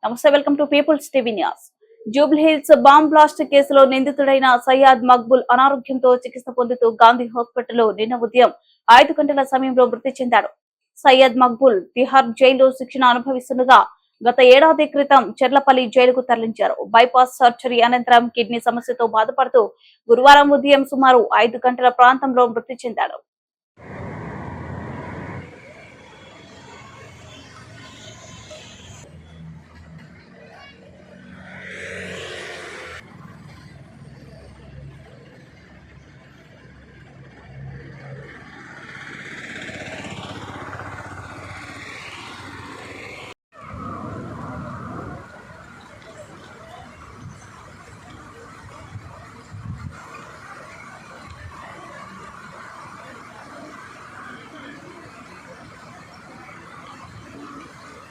నమస్తే, welcome to People's TV news. Jubilee Hills bomb blast కేసులో నిందితుడైన సయ్యద్ మక్బూల్ అనారోగ్యంతో చికిత్స పొందుతూ గాంధీ హాస్పిటల్లో నిన్న ఉదయం 5 గంటల సమయంలో మృతి చెందాడు. సయ్యద్ మక్బూల్ తిహార్ జైల్లో శిక్షణ అనుభవిస్తుండగా గత ఏడాది క్రితం చెర్లపల్లి జైలుకు తరలించారు. బైపాస్ సర్జరీ అనంతరం కిడ్నీ సమస్యతో బాధపడుతూ గురువారం ఉదయం సుమారు 5 గంటల ప్రాంతంలో మృతి చెందాడు.